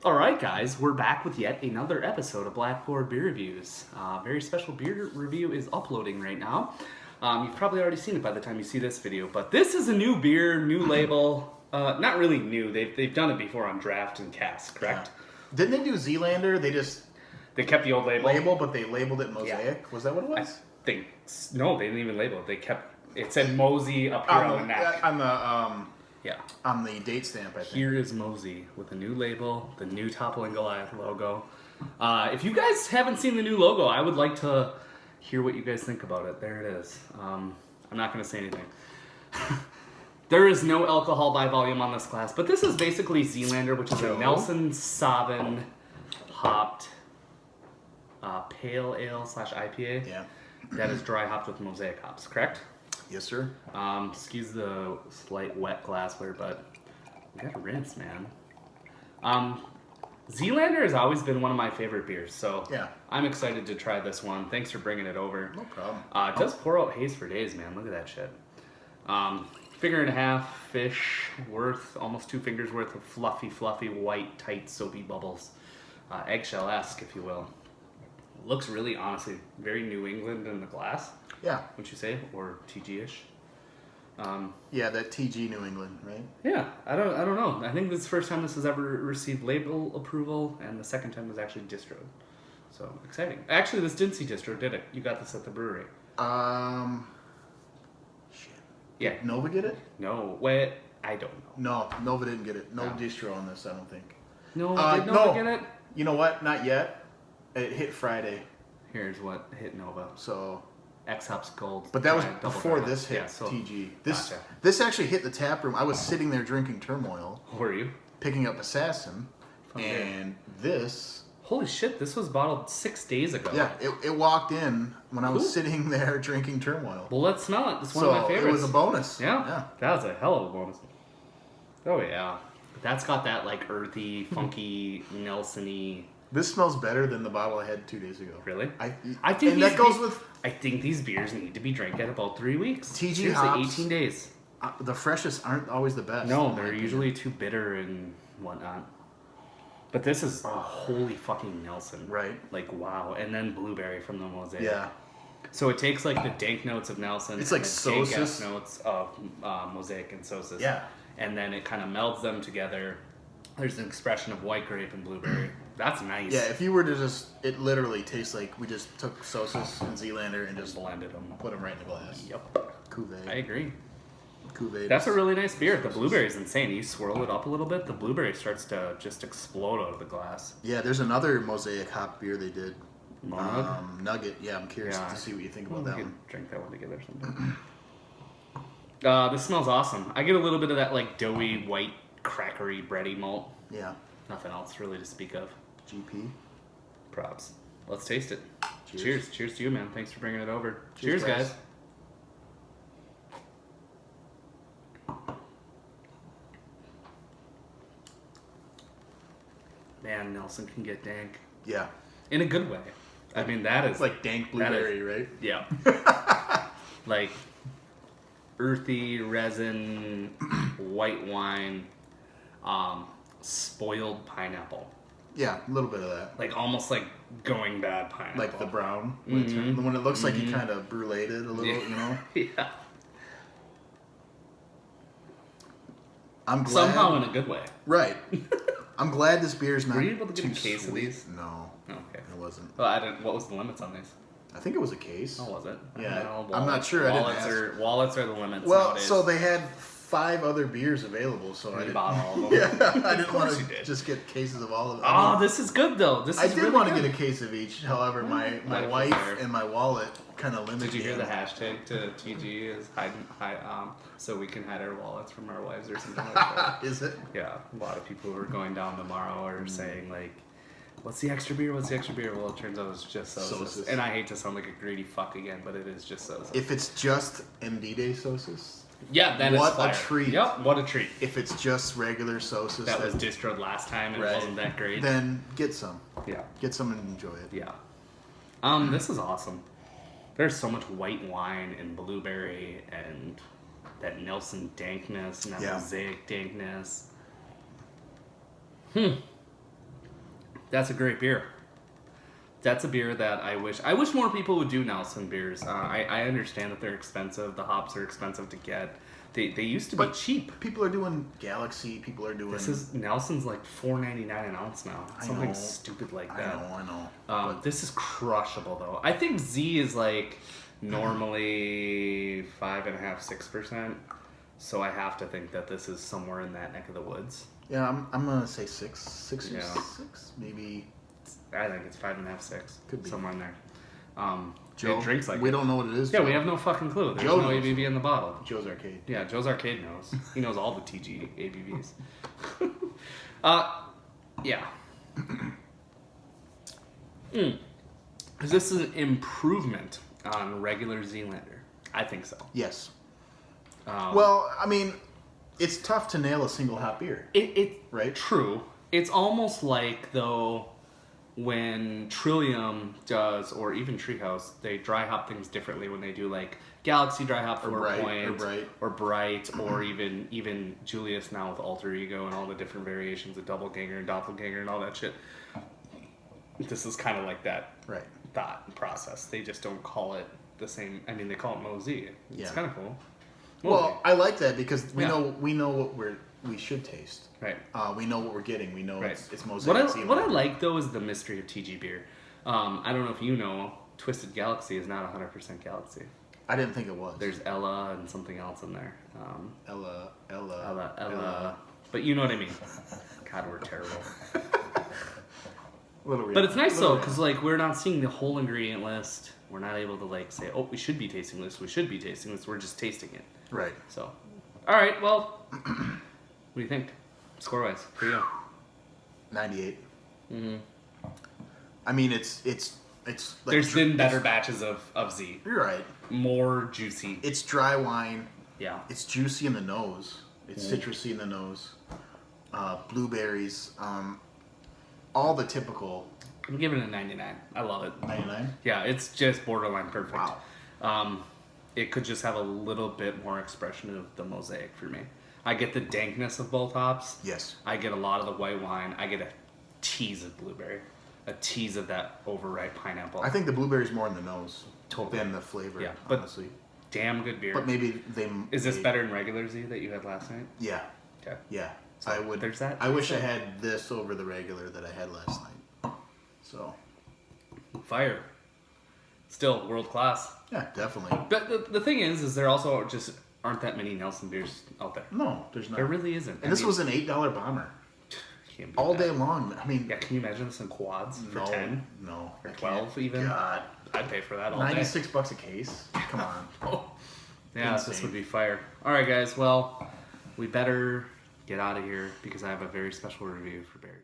Alright guys, we're back with yet another episode of Blackboard Beer Reviews. Very special beer review is uploading right now. You've probably already seen it by the time you see this video, but this is a new beer, new label. Not really new, they've done it before on draft and cask, correct? Yeah. Didn't they do Zeelander? They kept the old label. But they labeled it Mosaic. Yeah. Was that what it was? No, they didn't even label it. It said MoZee up here on the neck. On the date stamp, I think. Here is MoZee with a new label, the new Toppling Goliath logo. If you guys haven't seen the new logo, I would like to hear what you guys think about it. There it is. I'm not going to say anything. There is no alcohol by volume on this glass, but this is basically Zeelander, which is a Nelson Sauvin hopped pale ale / IPA. Yeah. That is dry hopped with Mosaic hops, correct? Yes, sir. Excuse the slight wet glassware, but we gotta rinse, man. Zeelander has always been one of my favorite beers, so yeah. I'm excited to try this one. Thanks for bringing it over. No problem. It does pour out haze for days, man. Look at that shit. Finger and a half fish worth, almost 2 fingers worth of fluffy, white, tight, soapy bubbles. Eggshell-esque, if you will. Looks really, honestly, very New England in the glass. Yeah. Would you say? Or TG-ish? Yeah, that TG New England, right? Yeah, I don't know. I think this is the first time this has ever received label approval, and the second time was actually distroed. So, exciting. Actually, this didn't see distro, did it? You got this at the brewery. Shit. Yeah. Did Nova get it? No. Wait, I don't know. No, Nova didn't get it. No distro on this, I don't think. No, did Nova get it? You know what? Not yet. It hit Friday. Here's what hit Nova. So... X-Hops Gold. But that was before this hit, TG. This actually hit the tap room. I was sitting there drinking Turmoil. Were you? Picking up Assassin. And this... Holy shit, this was bottled 6 days ago. Yeah, it walked in when I was sitting there drinking Turmoil. Well, let's smell it. It's one of my favorites. It was a bonus. Yeah, that was a hell of a bonus. Oh, yeah. That's got that, like, earthy, funky, Nelson-y... This smells better than the bottle I had 2 days ago. Really? I think that goes with... I think these beers need to be drank at about 3 weeks. TG hops, 18 days. The freshest aren't always the best. No, they're usually too bitter and whatnot. But this is holy fucking Nelson. Right. Like, wow. And then blueberry from the Mosaic. Yeah. So it takes, like, the dank notes of Nelson. It's like the Sosis. Notes of Mosaic and Sosis. Yeah. And then it kind of melds them together. There's an expression of white grape and blueberry. That's nice. Yeah, if you were to just... It literally tastes like we just took Sosis and Zeelander and just blended them. Put them right in the glass. Yep. Cuvée. I agree. Cuvée. That's a really nice beer. The blueberry is insane. You swirl it up a little bit, the blueberry starts to just explode out of the glass. Yeah, there's another Mosaic hop beer they did. Nugget? Yeah, I'm curious to see what you think about that one. Drink that one together sometime. This smells awesome. I get a little bit of that, like, doughy, white, crackery, bready malt. Yeah. Nothing else really to speak of. GP. Props. Let's taste it. Cheers. Cheers to you, man. Thanks for bringing it over. Cheers guys. Man, Nelson can get dank. Yeah. In a good way. I mean, that is... Like dank blueberry, right? Yeah. Like, earthy, resin, white wine, spoiled pineapple. Yeah, a little bit of that. Like, almost like going bad pineapple. Like the brown. When it looks like you kind of bruleed it a little, you know? Yeah. I'm glad. Somehow in a good way. Right. I'm glad this beer is not. Were you able to get too a case of these? No. Oh, okay. It wasn't. Well, I didn't. What was the limits on these? I think it was a case. Oh, was it? Yeah. Well, I'm not sure. Wallets are the limits. Well, nowadays. so they had 5 other beers available, so I bought all of them. Yeah, I didn't want to just get cases of all of them. Oh, this is good though. I did want to get a case of each. However, my wife and my wallet kind of limited. Did you hear the hashtag to TG is hide so we can hide our wallets from our wives or something like that? Is it? Yeah, a lot of people who are going down tomorrow are saying like, "What's the extra beer? What's the extra beer?" Well, it turns out it's just Sosis. And I hate to sound like a greedy fuck again, but it is just Sosis. If it's just MD Day Sosis. Yeah, then what it's fire. A treat! Yep, what a treat. If it's just regular Sosis that was distroed last time and it wasn't that great, then get some. Yeah, get some and enjoy it. Yeah. This is awesome. There's so much white wine and blueberry and that Nelson dankness and that Mosaic dankness. That's a great beer. That's a beer that I wish more people would do Nelson beers. I understand that they're expensive. The hops are expensive to get. They used to be cheap. People are doing Galaxy. People are doing. Nelson's like $4.99 an ounce now. Something stupid like that. I know. This is crushable though. I think Z is like normally 5.5%, 6%. So I have to think that this is somewhere in that neck of the woods. Yeah, I'm gonna say 6 or 6, maybe. I think it's 5.5, 6. Could be somewhere in there. Joe, it drinks like we don't know what it is. Yeah, Joe. we have no fucking clue. There's Joe no knows. ABV in the bottle. Joe's Arcade. Yeah, Joe's Arcade knows. He knows all the TG ABVs. Yeah. Is this an improvement on regular Zeelander? I think so. Yes. Well, I mean, it's tough to nail a single hop beer. Right? True. It's almost like, though, when Trillium does, or even Treehouse, they dry hop things differently when they do, like, Galaxy dry hop 4 Point, or Bright, or even Julius now with Alter Ego and all the different variations of Double Ganger and Doppelganger and all that shit. This is kind of like that thought process. They just don't call it the same. I mean, they call it MoZee. It's kind of cool. MoZee. Well, I like that because we know what we should taste. Right. We know what we're getting. We know it's Mosaic. What I like though is the mystery of TG beer. I don't know if you know, Twisted Galaxy is not 100% Galaxy. I didn't think it was. There's Ella and something else in there. Ella. But you know what I mean. God, we're terrible. But it's nice though, because like we're not seeing the whole ingredient list. We're not able to like say, oh, we should be tasting this. We should be tasting this. We're just tasting it. Right. So, all right. Well, what do you think, score wise for you? 98. Mm-hmm. I mean, it's like there's been better batches of Z. You're right. More juicy. It's dry wine. Yeah. It's juicy in the nose. It's citrusy in the nose. Blueberries. All the typical. I'm giving it a 99. I love it. 99? Yeah, it's just borderline perfect. Wow. It could just have a little bit more expression of the Mosaic for me. I get the dankness of both hops. Yes. I get a lot of the white wine. I get a tease of blueberry. A tease of that overripe pineapple. I think the blueberry's more in the nose than the flavor, But honestly. damn good beer. But maybe they... Is this better than regular Z that you had last night? Yeah. Okay. Yeah. So there's that. I wish I had this over the regular that I had last night. So. Fire. Still world class. Yeah, definitely. But the thing is there also just aren't that many Nelson beers out there. No, there's not. There really isn't. And this was an $8 bomber. All day long. I mean, yeah. Can you imagine this in quads for 10? No. Or 12 even? God. I'd pay for that all 96 bucks a case. Come on. Yeah, Insane. this would be fire. All right, guys. Well, we better get out of here because I have a very special review for Barry.